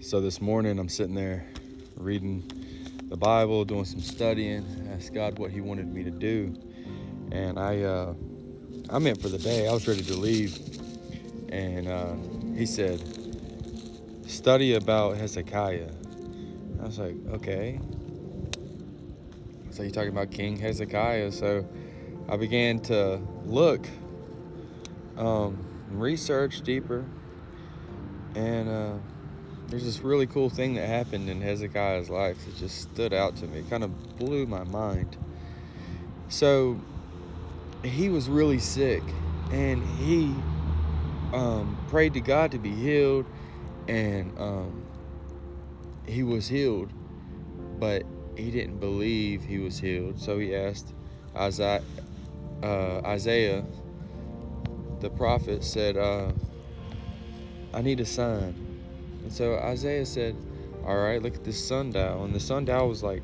So this morning I'm sitting there reading the Bible, doing some studying, asked God what he wanted me to do. And I meant for the day, I was ready to leave. And he said, study about Hezekiah. I was like, okay. So you're talking about King Hezekiah. So I began to look, research deeper. And there's this really cool thing that happened in Hezekiah's life that just stood out to me. It kind of blew my mind. So he was really sick, and he prayed to God to be healed, and he was healed, but he didn't believe he was healed. So he asked Isaiah, the prophet, said, I need a sign. And so Isaiah said, all right, look at this sundial. And the sundial was like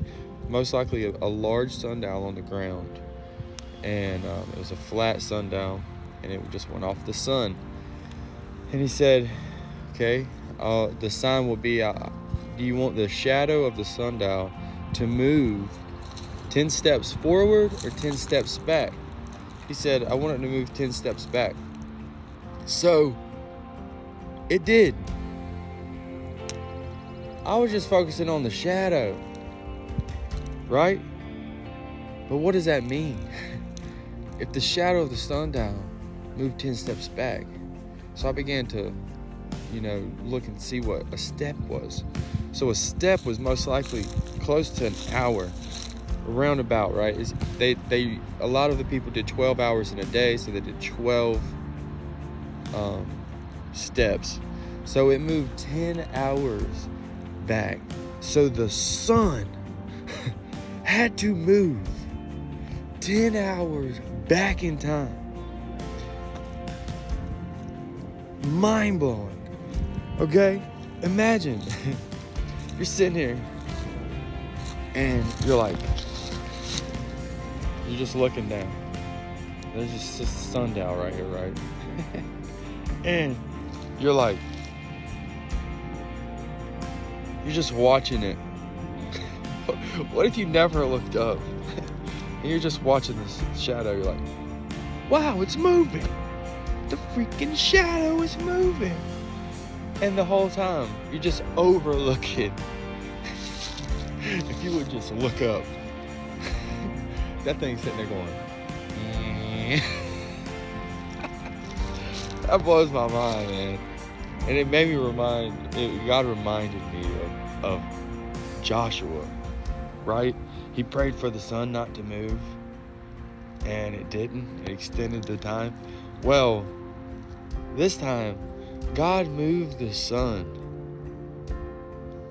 most likely a large sundial on the ground. And it was a flat sundial, and it just went off the sun. And he said, okay, the sign will be, do you want the shadow of the sundial to move 10 steps forward or 10 steps back? He said, I want it to move 10 steps back. So it did. I was just focusing on the shadow, right? But what does that mean? If the shadow of the sundial moved 10 steps back. So I began to, look and see what a step was. So a step was most likely close to an hour, roundabout, right? A lot of the people did 12 hours in a day, so they did 12 steps. So it moved 10 hours back. So the sun had to move 10 hours back in time. Mind blowing. Okay? Imagine you're sitting here and you're just looking down. There's just a sundial right here, right? And you're just watching it. What if you never looked up and you're just watching this shadow? You're like, wow, it's moving. The freaking shadow is moving. And the whole time you're just overlooking. If you would just look up, that thing's sitting there going, That blows my mind, man. And it made me God reminded me of Joshua, right? He prayed for the sun not to move, and it didn't. It extended the time. Well, this time, God moved the sun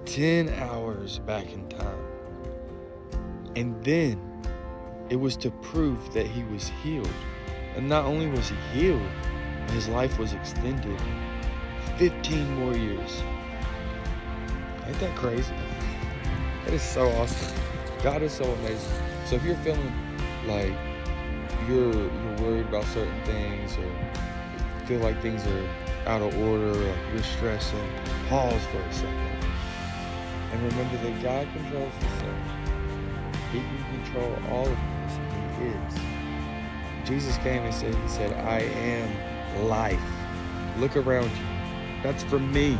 10 hours back in time. And then it was to prove that he was healed. And not only was he healed, his life was extended 15 more years. Ain't that crazy? That is so awesome. God is so amazing. So if you're feeling like you're worried about certain things, or feel like things are out of order, or you're stressing, pause for a second. And remember that God controls the sun. He can control all of this, and he is. Jesus came and said, I am life. Look around you. That's from me.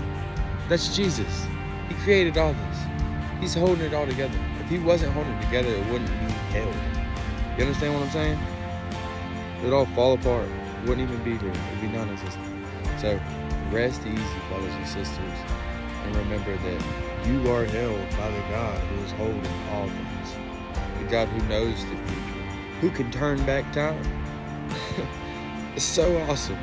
That's Jesus. He created all this. He's holding it all together. If he wasn't holding it together, it wouldn't be held. You understand what I'm saying? It would all fall apart. It wouldn't even be here. It would be non-existent. So rest easy, brothers and sisters. And remember that you are held by the God who is holding all things. The God who knows the future. Who can turn back time. It's so awesome.